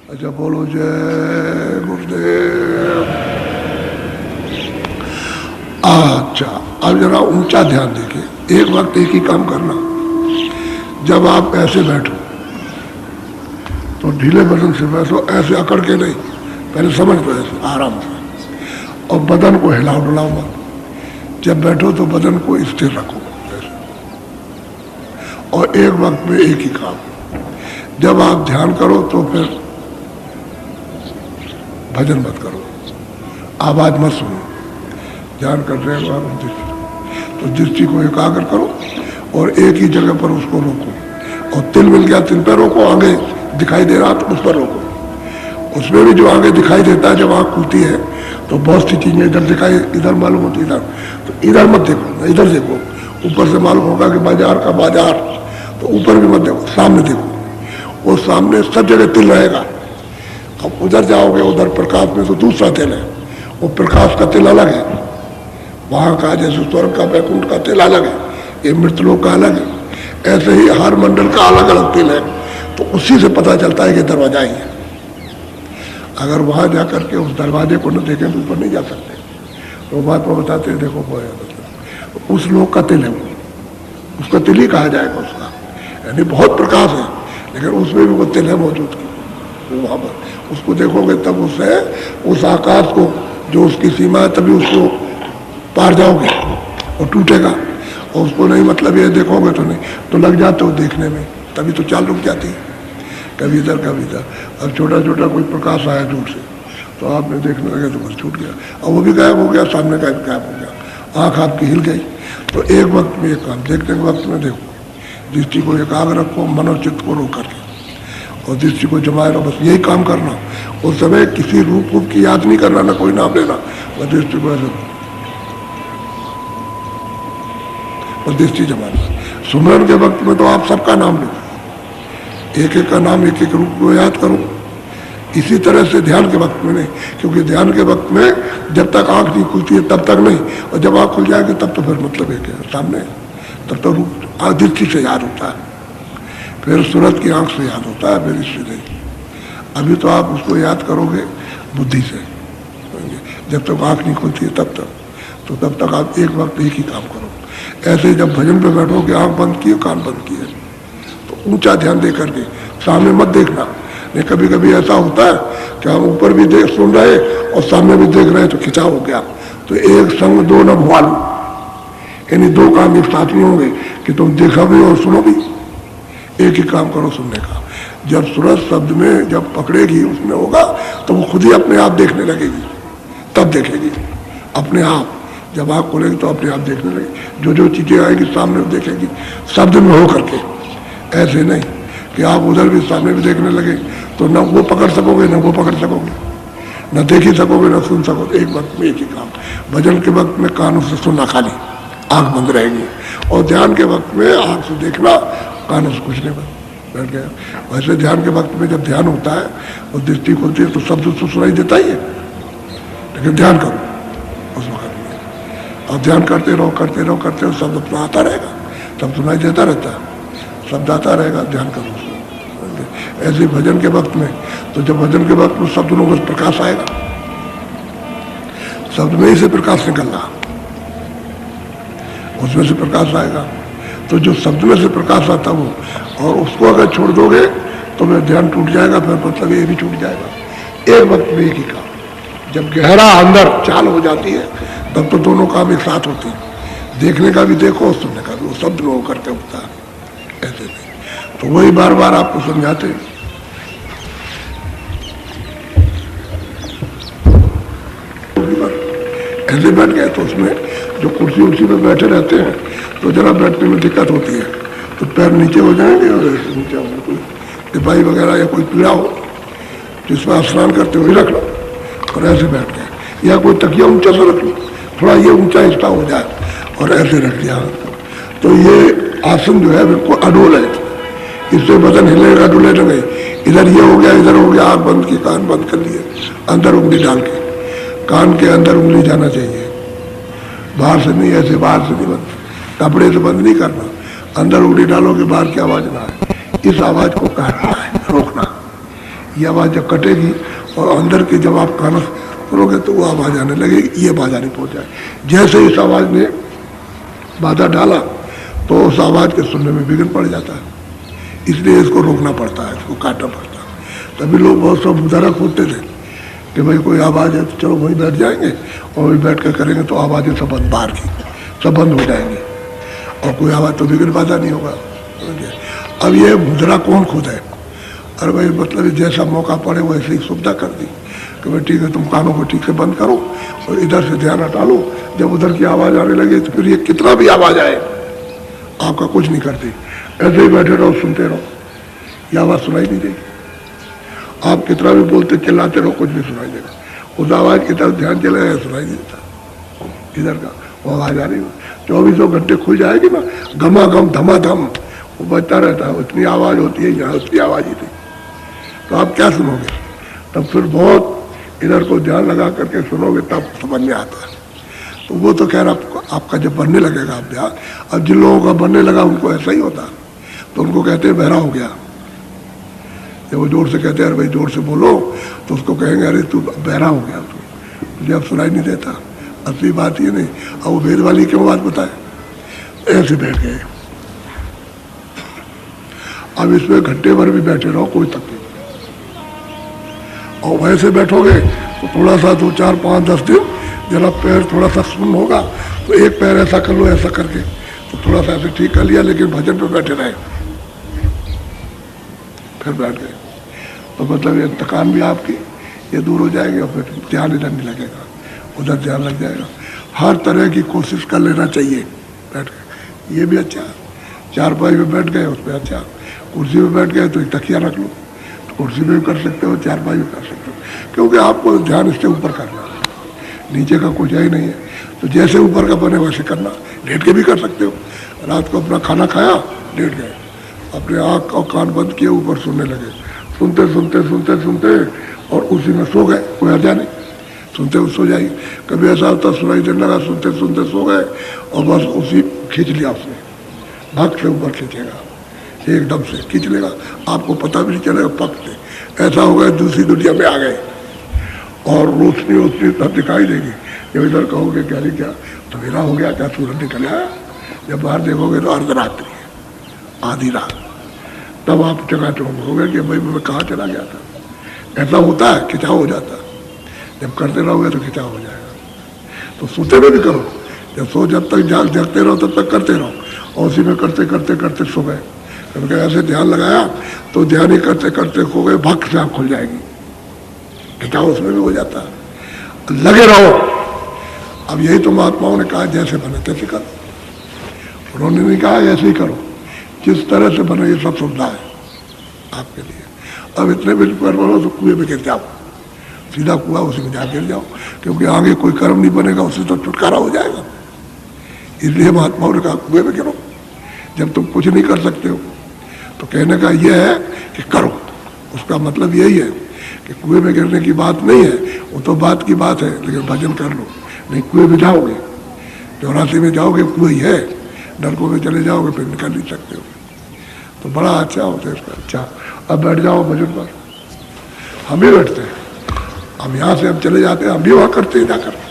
अच्छा बोलो जय गुरुदेव। अच्छा अब जरा ऊंचा ध्यान देखिए, एक वक्त एक ही काम करना। जब आप ऐसे बैठो तो ढीले बदन से बैठो, ऐसे अकड़ के नहीं, पहले समझ लो ऐसे आराम से, और बदन को हिलाओ डुलाओ मत। जब बैठो तो बदन को स्थिर रखो ऐसे। और एक वक्त में एक ही काम। जब आप ध्यान करो तो फिर भजन मत करो, आवाज मत सुनो। ध्यान कर रहे हो आप तो दृष्टि को एकाग्र करो और एक ही जगह पर उसको रोको। और तिल मिल गया तिल पर रोको, आगे दिखाई दे रहा तो उस पर रोको। उसमें भी जो आगे दिखाई देता है, जब आँख खुलती है तो बहुत सी चीजें इधर दिखाई, इधर मालूम होती है, इधर तो इधर मत देखो, इधर देखो। ऊपर से मालूम होगा कि बाजार का बाजार, तो ऊपर भी मत देखो, सामने देखो। वो सामने सब जगह तिल रहेगा। अब उधर जाओगे, उधर प्रकाश में तो दूसरा तिल है, वो प्रकाश का तिल अलग है। वहाँ का जैसे स्वर्ग का वैकुंठ का तिल अलग है, ये मृतलोक का अलग है। ऐसे ही हर मंडल का अलग अलग तिल है। तो उसी से पता चलता है कि दरवाजा ही है। अगर वहाँ जा करके उस दरवाजे को न देखें तो ऊपर नहीं जा सकते। तो बात में बताते हैं, देखो तो उस लोक का तिल है, उसका तिल ही कहा जाएगा उसका। यानी बहुत प्रकाश है, लेकिन उसमें भी वो तिल है मौजूद की। वहाँ पर उसको देखोगे तब उससे उस आकाश को, जो उसकी सीमा है, तभी उसको पार जाओगे और टूटेगा। और उसको नहीं मतलब ये देखोगे तो नहीं, तो लग जाते हो देखने में, तभी तो चाल रुक जाती है, कभी इधर कभी इधर। अब छोटा छोटा कोई प्रकाश आया दूर से तो आपने देखने लगे तो बस छूट गया, और वो भी गायब हो गया, सामने का भी गायब हो गया, आँख आपकी हिल गई। तो एक वक्त में एक काम, देखने के वक्त में देखो, दृष्टि को एकाग्र रखो, मनोचित्त को रोक करके, और दृष्टि को जमाए रहो, बस यही काम करना। उस समय किसी रूप रूप की याद नहीं करना, ना कोई नाम लेना, बस दृष्टि को ऐसे, और दृष्टि जमाना। सुमरन के वक्त में तो आप सबका नाम लो, एक एक का नाम एक एक रूप को याद करो। इसी तरह से ध्यान के वक्त में नहीं, क्योंकि ध्यान के वक्त में जब तक आंख नहीं खुलती है तब तक नहीं, और जब आंख खुल जाएगी तब तो फिर मतलब एक है सामने, तब तो रूप दृष्टि से याद होता है, फिर सूरत की आंख से याद होता है, फिर इससे नहीं। अभी तो आप उसको याद करोगे बुद्धि से, जब तक आंख नहीं खुलती है तब तक, तो तब तक आप एक वक्त एक ही काम करो। ऐसे जब भजन पे बैठोगे, आंख बंद किए, कान बंद किए, तो ऊंचा ध्यान दे करके सामने मत देखना। नहीं, कभी कभी ऐसा होता है कि हम ऊपर भी देख सुन रहे और सामने भी देख रहे, तो खिंचाव हो गया। तो एक संग दो न भुआलू, यानी दो काम एक साथ नहीं होंगे कि तुम देखा भी और सुनो भी। एक ही काम करो सुनने का। जब सूरज शब्द में जब पकड़ेगी, उसमें होगा तो वो खुद ही अपने आप देखने लगेगी, तब देखेगी अपने आप। जब आँख खोलेगी तो अपने आप देखने लगेगी, जो जो चीजें आएगी सामने वो देखेगी, शब्द में हो करके। ऐसे नहीं कि आप उधर भी सामने भी देखने लगे तो न वो पकड़ सकोगे, न वो पकड़ सकोगे, न देख ही सकोगे, न सुन सकोगे। एक वक्त में एक ही काम। भजन के वक्त में कानों से सुनना खाली, आंख बंद रहेगी, और ध्यान के वक्त में आंख से देखना, कानों से कुछ नहीं बैठ गया। वैसे ध्यान के वक्त में जब ध्यान होता है और दृष्टि खुलती है तो शब्द तो सुनाई देता ही है, लेकिन ध्यान करो उस वक्त में, और ध्यान करते रहो करते रहो करते रहो, शब्द अपना आता रहेगा, सब सुनाई देता रहता है, शब्द आता रहेगा, ध्यान करो। ऐसे भजन के वक्त में, तो जब भजन के वक्त में शब्द में प्रकाश आएगा, शब्द में ही से प्रकाश निकल रहा, उसमें से प्रकाश आएगा। तो जो शब्द में से प्रकाश आता वो, और उसको अगर छोड़ दोगे तो फिर ध्यान टूट जाएगा, फिर मतलब ये भी छूट जाएगा। एक वक्त में एक ही काम। जब गहरा अंदर चाल हो जाती है तब तो दोनों काम एक साथ होते हैं, देखने का भी देखो और सुनने का भी, वो शब्द में वो करते होता है, ऐसे नहीं। तो वही बार बार आपको समझाते हैं। ऐसे बैठ गए तो उसमें जो कुर्सी उर्सी पे बैठे रहते हैं तो जरा बैठने में दिक्कत होती है, तो पैर नीचे हो जाएंगे, और नीचे होगा कोई टिपाई वगैरह या कोई पीड़ा हो तो इसमें स्नान करते हुए रख लो, और ऐसे बैठ गए। या कोई तकिया ऊंचा सा रख लो, थोड़ा ये ऊंचा हिस्सा हो जाए, और ऐसे रख दिया। तो ये आसन जो है बिल्कुल अडोल है, इससे बदन हिलेगा डुलेगा नहीं। इधर ये हो गया, इधर हो गया, आँख बंद की, कान बंद कर लिए, अंदर उंगली डाल के, कान के अंदर उंगली जाना चाहिए, बाहर से नहीं, ऐसे बाहर से नहीं बंद, कपड़े से बंद नहीं करना, अंदर उंगली डालोगे बाहर की आवाज ना आए। इस आवाज को काटना है, रोकना। ये आवाज़ जब कटेगी और अंदर की जब आप कान सुनोगे तो वो आवाज़ आने लगेगी, ये बाधा नहीं पहुँचाए। जैसे इस आवाज़ ने बाधा डाला तो उस आवाज़ के सुनने में विघ्न पड़ जाता है, इसलिए इसको रोकना पड़ता है, इसको काटना पड़ता है। तभी लोग बहुत सब मुदरक होते थे कि भाई कोई आवाज़ है तो चलो वहीं बैठ जाएंगे और वहीं बैठ कर करेंगे तो आवाज़ें सब बंद, बाहर की सब बंद हो जाएंगी और कोई आवाज़ तो विघ्न बाधा नहीं होगा। अब ये मुद्रा कौन खुद है? अरे भाई मतलब जैसा मौका पड़े वैसे ही सुविधा कर दी कि भाई ठीक है तुम कानों को ठीक से बंद करो और इधर से ध्यान हटा लो, जब उधर की आवाज़ आने लगे तो फिर ये कितना भी आवाज़ आए आपका कुछ नहीं करती, ऐसे ही बैठे रहो सुनते रहो, ये आवाज़ सुनाई नहीं देगी। आप कितना भी बोलते चिल्लाते रहो कुछ नहीं सुनाई देगा, उस आवाज़ की तरफ ध्यान चले गए सुनाई नहीं देता, इधर का वो आवाज़ आ रही है 24 घंटे खुल जाएगी ना, घमाघम धमाधम वो बजता रहता है, उतनी आवाज़ होती है, यहाँ उतनी आवाज़ ही थी, तो आप क्या सुनोगे? तब फिर बहुत इधर को ध्यान लगा करके सुनोगे तब समझ में आता है। तो वो तो खैर आपका जब बनने लगेगा अभ्यास, अब जिन लोगों का बनने लगा उनको ऐसा ही होता, तो उनको कहते हैं बहरा हो गया। जब वो जोर से कहते हैं अरे भाई जोर से बोलो तो उसको कहेंगे अरे तू बहरा हो गया, तुझे अब सुनाई नहीं देता। असली बात ये नहीं, अब वो वेद वाली क्यों बात बताए, ऐसे बैठ गए। अब इसमें घंटे भर भी बैठे रहो कोई तकलीफ नहीं, और वैसे बैठोगे तो थोड़ा सा 2 4 5 10 दिन जरा पैर थोड़ा सा सुन होगा तो एक पैर ऐसा कर लो, ऐसा करके तो थोड़ा सा ऐसे ठीक कर लिया, लेकिन भजन पे बैठे रहे फिर बैठ गए तो मतलब ये थकान भी आपकी ये दूर हो जाएगी और फिर ध्यान इधर नहीं लगेगा, उधर ध्यान लग जाएगा। हर तरह की कोशिश कर लेना चाहिए बैठ के, ये भी अच्छा, चारपाई पे बैठ गए उस पर अच्छा, कुर्सी पे बैठ गए तो एक तकिया रख लो, तो कुर्सी पे भी कर सकते हो, चारपाई भी कर सकते हो, क्योंकि आपको ध्यान इससे ऊपर करना है, नीचे का कुछ ही नहीं है। तो जैसे ऊपर का बने वैसे करना, लेट के भी कर सकते हो। रात को अपना खाना खाया लेट गए, अपने आँख और कान बंद किए ऊपर सुनने लगे, सुनते सुनते सुनते सुनते और उसी में सो गए, कोई हर्जा नहीं, सुनते हुए सो जाइए। कभी ऐसा होता सुनाई देने लगा, सुनते सुनते सो गए और बस उसी खींच लिया उसने, भाग से ऊपर खींचेगा एकदम से खींच लेगा, आपको पता भी नहीं चलेगा, पक से ऐसा हो गया दूसरी दुनिया में आ गए और रोशनी रोशनी तब दिखाई देगी। जब इधर कहोगे क्या नहीं क्या तो मेरा हो गया, क्या सूरज निकल आया, जब बाहर देखोगे तो अर्धरात्रि है, आधी रात, तब आप चकाचौंध हो गए कि भाई मैं कहाँ चला गया था। ऐसा होता है, खिंचाव हो जाता है, जब करते रहोगे तो खिंचाव हो जाएगा। तो सोते में भी करो, जब तक जगते रहो तब तक करते रहो, और उसी में करते करते करते सो गए। क्योंकि ऐसे ध्यान लगाया तो ध्यान ही करते करते खो गए, भक्त से आप खुल जाएगी, खिंचाव उसमें भी हो जाता है। लगे रहो, अब यही तो महात्माओं ने कहा जैसे बने तैसे करो, उन्होंने नहीं कहा ऐसे ही करो, जिस तरह से बने ये सब सुविधा है आपके लिए। अब इतने भी कर बनो तो कुएं में गिर जाओ, सीधा कुआ उसी में जा गिर जाओ, क्योंकि आगे कोई कर्म नहीं बनेगा, उससे तो छुटकारा हो जाएगा। इसलिए महात्माओं ने कहा कुएं में गिरो, जब तुम कुछ नहीं कर सकते हो तो कहने का यह है कि करो, उसका मतलब यही है कि कुएं में गिरने की बात नहीं है, वो तो बात की बात है, लेकिन भजन कर लो। नहीं कुएं में जाओगे, 84 में जाओगे कुएं ही है, नलकों में चले जाओगे फिर निकल नहीं सकते हो। तो बड़ा अच्छा होता है इसका। अच्छा अब बैठ जाओ भजन पर, हम भी बैठते हैं, हम यहाँ से हम चले जाते हैं, हम भी वहाँ करते हैं जाकर।